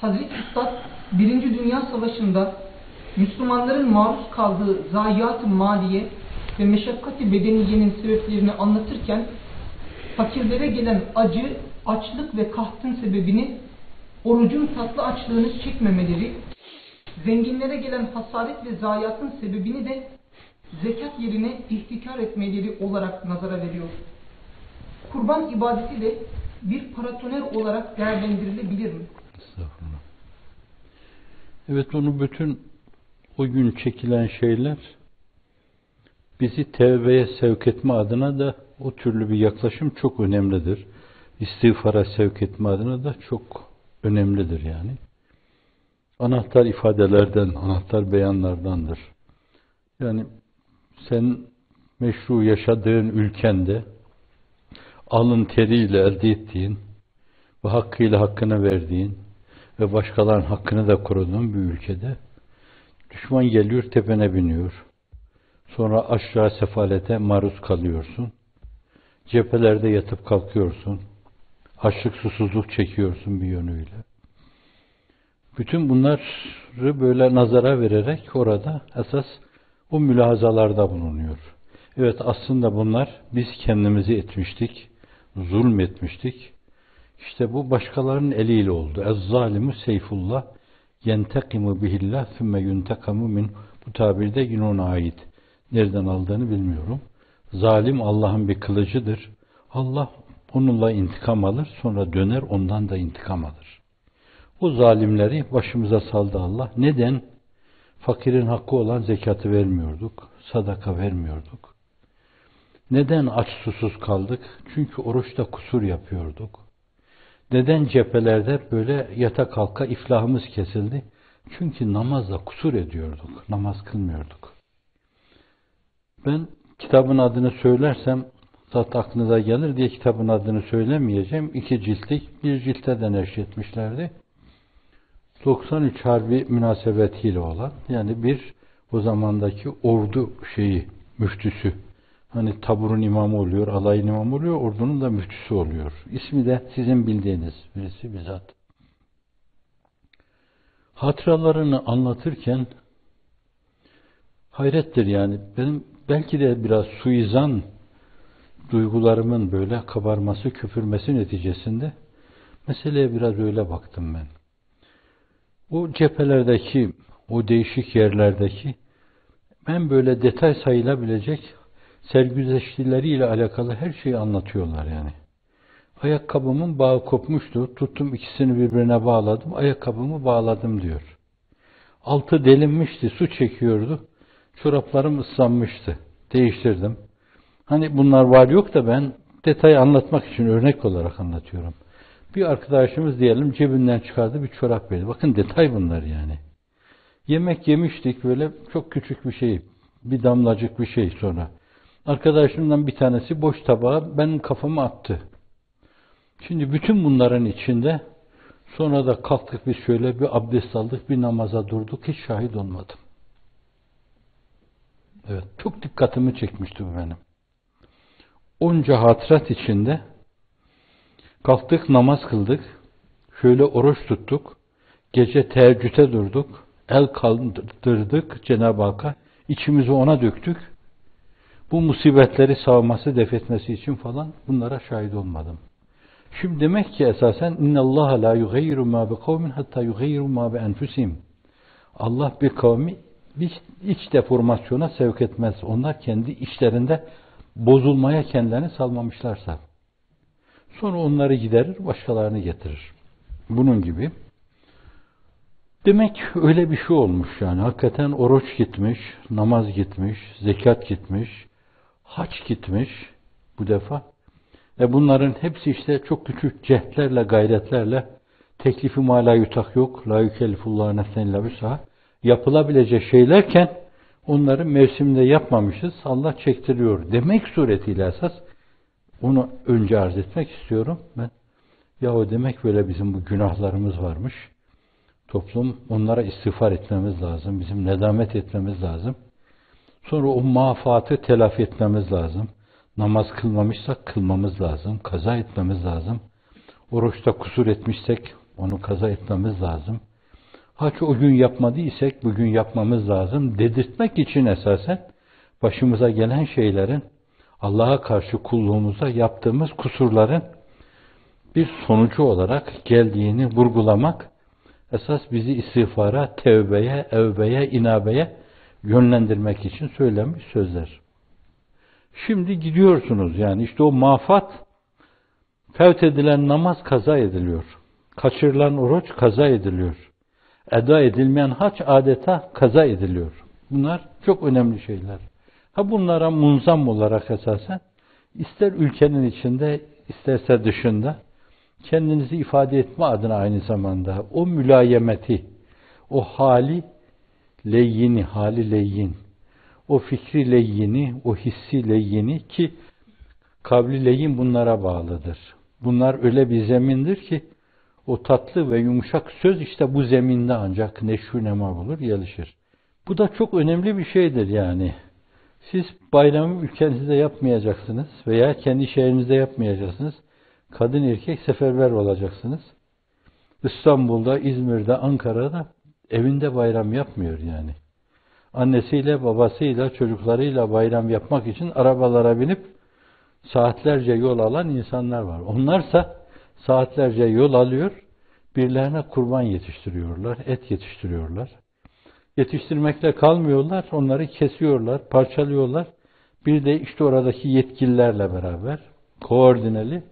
Hazreti Üstad 1. Dünya Savaşı'nda Müslümanların maruz kaldığı zayiat-ı maliye ve meşakkati bedeniyenin sebeplerini anlatırken fakirlere gelen acı, açlık ve kahtın sebebini orucun tatlı açlığını çekmemeleri, zenginlere gelen hasaret ve zayiatın sebebini de zekat yerine ihtikar etmeleri olarak nazara veriyor. Kurban ibadeti de bir paratoner olarak değerlendirilebilir mi? Estağfurullah. Evet, onu bütün o gün çekilen şeyler bizi tevbeye sevk etme adına da o türlü bir yaklaşım çok önemlidir. İstiğfara sevk etme adına da çok önemlidir yani. Anahtar ifadelerden, anahtar beyanlardandır. Yani sen meşru yaşadığın ülkende alın teriyle elde ettiğin ve hakkıyla hakkını verdiğin ve başkalarının hakkını da koruduğun bir ülkede düşman geliyor, tepene biniyor. Sonra aşağı sefalete maruz kalıyorsun. Cephelerde yatıp kalkıyorsun. Açlık, susuzluk çekiyorsun bir yönüyle. Bütün bunları böyle nazara vererek orada esas o mülahazalarda bulunuyor. Evet, aslında bunlar biz kendimizi etmiştik, zulmetmiştik. İşte bu başkalarının eliyle oldu. Ez-zalimu seyfullah yentekimu bihillah sümme yuntekamu min. Bu tabirde yine ona ait. Nereden aldığını bilmiyorum. Zalim Allah'ın bir kılıcıdır. Allah onunla intikam alır, sonra döner ondan da intikam alır. O zalimleri başımıza saldı Allah. Neden? Fakirin hakkı olan zekatı vermiyorduk, sadaka vermiyorduk. Neden aç susuz kaldık? Çünkü oruçta kusur yapıyorduk. Neden cephelerde böyle yata kalka iflahımız kesildi? Çünkü namazla kusur ediyorduk, namaz kılmıyorduk. Ben kitabın adını söylersem zat aklınıza gelir diye kitabın adını söylemeyeceğim. 2 ciltlik, bir ciltte de neşretmişlerdi. 93 Harbi münasebetiyle olan, yani bir o zamandaki ordu müftüsü. Hani taburun imamı oluyor, alayın imamı oluyor, ordunun da müftüsü oluyor. İsmi de sizin bildiğiniz birisi bizzat. Hatıralarını anlatırken hayrettir yani. Benim belki de biraz suizan duygularımın böyle kabarması, köpürmesi neticesinde meseleye biraz öyle baktım ben. O cephelerdeki, o değişik yerlerdeki ben böyle detay sayılabilecek sergüzeştileriyle alakalı her şeyi anlatıyorlar yani. Ayakkabımın bağı kopmuştu. Tuttum ikisini birbirine bağladım. Ayakkabımı bağladım diyor. Altı delinmişti. Su çekiyordu. Çoraplarım ıslanmıştı. Değiştirdim. Hani bunlar var yok da ben detayı anlatmak için örnek olarak anlatıyorum. Bir arkadaşımız diyelim cebinden çıkardı bir çorap verdi. Bakın detay bunlar yani. Yemek yemiştik böyle çok küçük bir şey. Bir damlacık bir şey sonra. Arkadaşımdan bir tanesi boş tabağı benim kafama attı. Şimdi bütün bunların içinde sonra da kalktık biz şöyle bir abdest aldık, bir namaza durduk. Hiç şahit olmadım. Evet, çok dikkatimi çekmişti bu benim. Onca hatırat içinde kalktık, namaz kıldık. Şöyle oruç tuttuk. Gece teheccüde durduk. El kaldırdık Cenab-ı Hakk'a. İçimizi ona döktük. Bu musibetleri savması, def etmesi için falan bunlara şahit olmadım. Şimdi demek ki esasen innallaha la yugayyiru ma bi kavmin hatta yugayyiru ma bi enfusihim. Allah bir kavmi iç deformasyona sevk etmez. Onlar kendi içlerinde bozulmaya kendilerini salmamışlarsa. Sonra onları giderir, başkalarını getirir. Bunun gibi. Demek öyle bir şey olmuş yani. Hakikaten oruç gitmiş, namaz gitmiş, zekat gitmiş, hac gitmiş bu defa. Bunların hepsi işte çok küçük cehdlerle, gayretlerle teklifi ma la yutak yok. La yükellifullahu nefsen illa vüs'aha. Yapılabilecek şeylerken onları mevsiminde yapmamışız. Allah çektiriyor demek suretiyle esas onu önce arz etmek istiyorum ben. Yahu demek böyle bizim bu günahlarımız varmış. Toplum onlara istiğfar etmemiz lazım. Bizim nedamet etmemiz lazım. Sonra o mafatı telafi etmemiz lazım. Namaz kılmamışsak kılmamız lazım. Kaza etmemiz lazım. Oruçta kusur etmişsek Onu kaza etmemiz lazım. Hac o gün yapmadıysak bugün yapmamız lazım dedirtmek için esasen başımıza gelen şeylerin Allah'a karşı kulluğumuza yaptığımız kusurların bir sonucu olarak geldiğini vurgulamak esas bizi istiğfara, tevbeye, evbeye, inabeye yönlendirmek için söylenmiş sözler. Şimdi gidiyorsunuz yani işte o mafat, fevt edilen namaz kaza ediliyor. Kaçırılan oruç kaza ediliyor. Eda edilmeyen hac adeta kaza ediliyor. Bunlar çok önemli şeyler. Bunlara munzam olarak esasen ister ülkenin içinde isterse dışında kendinizi ifade etme adına aynı zamanda o mülayemeti, o hali leyyin, o fikri leyyini, o hissi leyyini ki kavli leyyin bunlara bağlıdır. Bunlar öyle bir zemindir ki o tatlı ve yumuşak söz işte bu zeminde ancak neşru nema bulur, gelişir. Bu da çok önemli bir şeydir yani. Siz bayramı ülkenizde yapmayacaksınız veya kendi şehrinizde yapmayacaksınız. Kadın erkek seferber olacaksınız. İstanbul'da, İzmir'de, Ankara'da evinde bayram yapmıyor yani. Annesiyle, babasıyla, çocuklarıyla bayram yapmak için arabalara binip saatlerce yol alan insanlar var. Onlarsa saatlerce yol alıyor, birilerine kurban yetiştiriyorlar, et yetiştiriyorlar. Yetiştirmekle kalmıyorlar, onları kesiyorlar, parçalıyorlar. Bir de işte oradaki yetkililerle beraber, koordineli,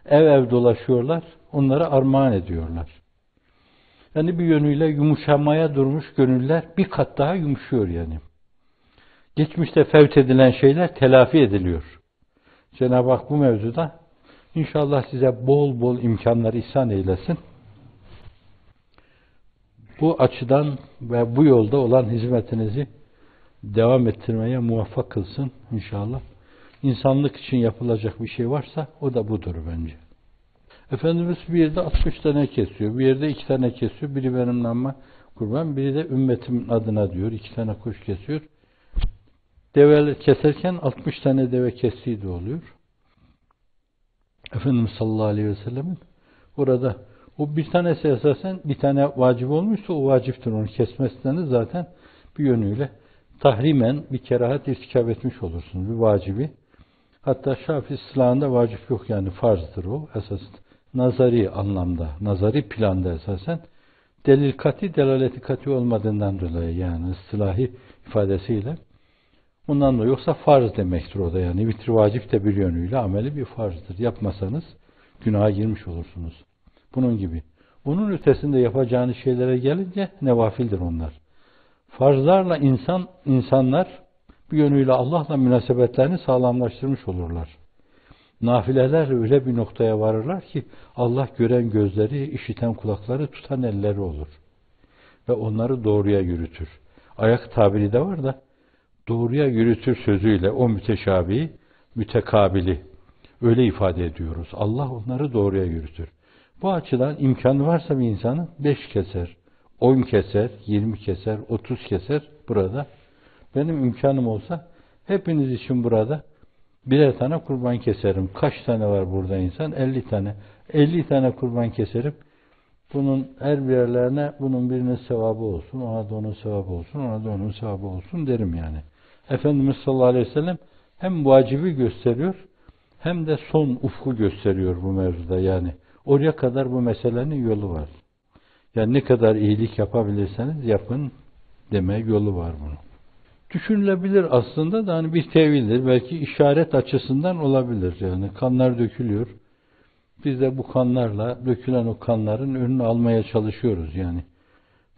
ev dolaşıyorlar, onları armağan ediyorlar. Yani bir yönüyle yumuşamaya durmuş gönüller bir kat daha yumuşuyor yani. Geçmişte fevt edilen şeyler telafi ediliyor. Cenab-ı Hak bu mevzuda inşallah size bol bol imkanlar ihsan eylesin. Bu açıdan ve bu yolda olan hizmetinizi devam ettirmeye muvaffak kılsın inşallah. İnsanlık için yapılacak bir şey varsa o da budur bence. Efendimiz bir yerde 60 tane kesiyor, bir yerde 2 tane kesiyor. Biri benim namıma kurban, biri de ümmetimin adına diyor. 2 tane kuş kesiyor. Develer keserken 60 tane deve kestiği de oluyor. Efendimiz sallallahu aleyhi ve sellemin orada o bir tanesi esasen bir tane vacip olmuşsa o vaciptir. Onu kesmezseniz zaten bir yönüyle tahrimen bir kerahat irtikab etmiş olursunuz. Bir vacibi. Hatta Şafii ıslahında vacip yok yani farzdır o. Esas nazari anlamda, nazari planda esasen delil kati, delaleti kati olmadığından dolayı yani ıslahi ifadesiyle ondan dolayı yoksa farz demektir o da yani vitri vacip de bir yönüyle ameli bir farzdır. Yapmasanız günaha girmiş olursunuz. Bunun gibi. Onun ötesinde yapacağınız şeylere gelince nevafildir onlar. Farzlarla insanlar bir yönüyle Allah'la münasebetlerini sağlamlaştırmış olurlar. Nafilelerle öyle bir noktaya varırlar ki Allah gören gözleri, işiten kulakları, tutan elleri olur. Ve onları doğruya yürütür. Ayak tabiri de var da doğruya yürütür sözüyle o müteşabihi, mütekabili öyle ifade ediyoruz. Allah onları doğruya yürütür. Bu açıdan imkanı varsa bir insanın 5 keser, 10 keser, 20 keser, 30 keser burada. Benim imkanım olsa hepiniz için burada birer tane kurban keserim. Kaç tane var burada insan? 50 tane. 50 tane kurban keserim. Bunun her birerlerine bunun birinin sevabı olsun, ona da onun sevabı olsun, ona da onun sevabı olsun derim yani. Efendimiz sallallahu aleyhi ve sellem hem vacibi gösteriyor hem de son ufku gösteriyor bu mevzuda yani. Oraya kadar bu meselenin yolu var. Yani ne kadar iyilik yapabilirseniz yapın demeye yolu var bunun. Düşünülebilir aslında da hani bir tevildir. Belki işaret açısından olabilir yani. Kanlar dökülüyor. Biz de bu kanlarla, dökülen o kanların önünü almaya çalışıyoruz yani.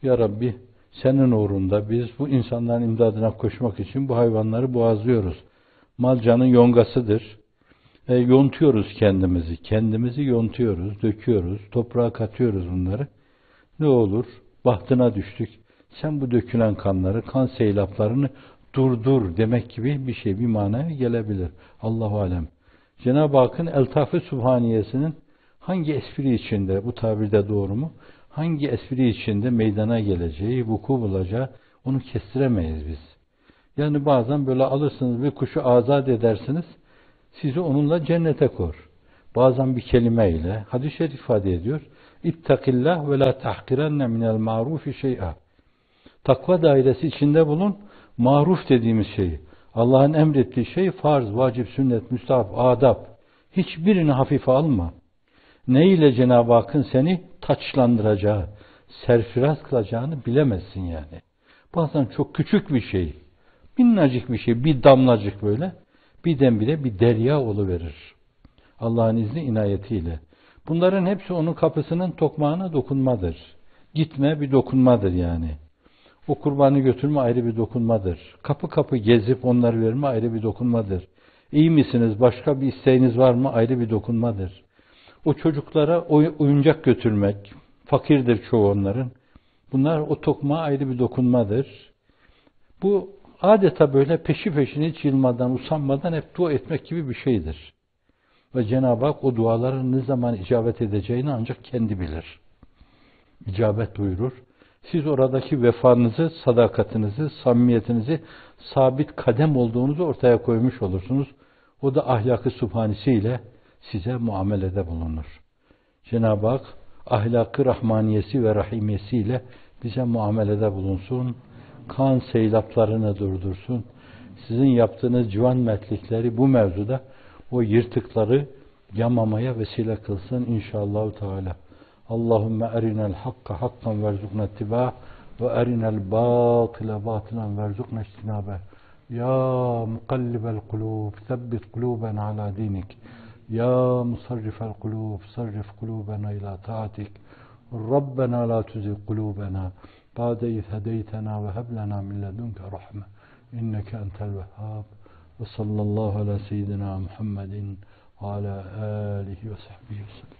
Ya Rabbi senin uğrunda biz bu insanların imdadına koşmak için bu hayvanları boğazlıyoruz. Mal canın yongasıdır. Yontuyoruz kendimizi. Kendimizi yontuyoruz, döküyoruz, toprağa katıyoruz bunları. Ne olur? Bahtına düştük. Sen bu dökülen kanları, kan seylaplarını durdur demek gibi bir şey, bir manaya gelebilir. Allahu alem. Cenab-ı Hakk'ın Eltaf-ı Sübhaniyesinin hangi espri içinde, bu tabirde doğru mu? Hangi espri içinde meydana geleceği, vuku bulacağı onu kestiremeyiz biz. Yani bazen böyle alırsınız bir kuşu azat edersiniz, sizi onunla cennete kor. Bazen bir kelimeyle, hadis-i şerif ifade ediyor. İttakillah ve la tahkirenne minel marufi şey'a. Takva dairesi içinde bulun. Maruf dediğimiz şeyi, Allah'ın emrettiği şey farz, vacip, sünnet, müstahap, adab. Hiçbirini hafife alma. Ne ile Cenab-ı Hakk'ın seni taçlandıracağı, serfiraz kılacağını bilemezsin yani. Bazen çok küçük bir şey, minnacık bir şey, bir damlacık böyle, birdenbire bir derya oluverir. Allah'ın izni inayetiyle. Bunların hepsi onun kapısının tokmağına dokunmadır. Gitme bir dokunmadır yani. O kurbanı götürme ayrı bir dokunmadır. Kapı kapı gezip onları verme ayrı bir dokunmadır. İyi misiniz? Başka bir isteğiniz var mı? Ayrı bir dokunmadır. O çocuklara oyuncak götürmek, fakirdir çoğu onların. Bunlar o tokmağa ayrı bir dokunmadır. Bu adeta böyle peşi peşine hiç yılmadan, usanmadan hep dua etmek gibi bir şeydir. Ve Cenab-ı Hak o duaların ne zaman icabet edeceğini ancak kendi bilir. İcabet buyurur. Siz oradaki vefanızı, sadakatinizi, samimiyetinizi, sabit kadem olduğunuzu ortaya koymuş olursunuz. O da ahlak-ı sübhanesiyle size muamelede bulunur. Cenab-ı Hak ahlak-ı rahmaniyesi ve rahimiyesiyle bize muamelede bulunsun. Kan seylaplarını durdursun. Sizin yaptığınız civan mertlikleri bu mevzuda o yırtıkları yamamaya vesile kılsın inşallah Teala. Allahümme erinel hakka hakkan verzukna ittibâh ve erinel batile batilen verzukna ijtinâbeh. Ya mukallibel kulûb, sebbit kulûbena ala dinik. Ya musarrifel kulûb, sarrif kulûbena ila taatik. Rabbena la tuzigh kulûbena ba'de iz hedeytena ve heb lena min ledunke rahme. İnneke entel vehhab. Ve sallallahu ala seyyidina Muhammedin ve ala alihi ve sahbihi ve sellem.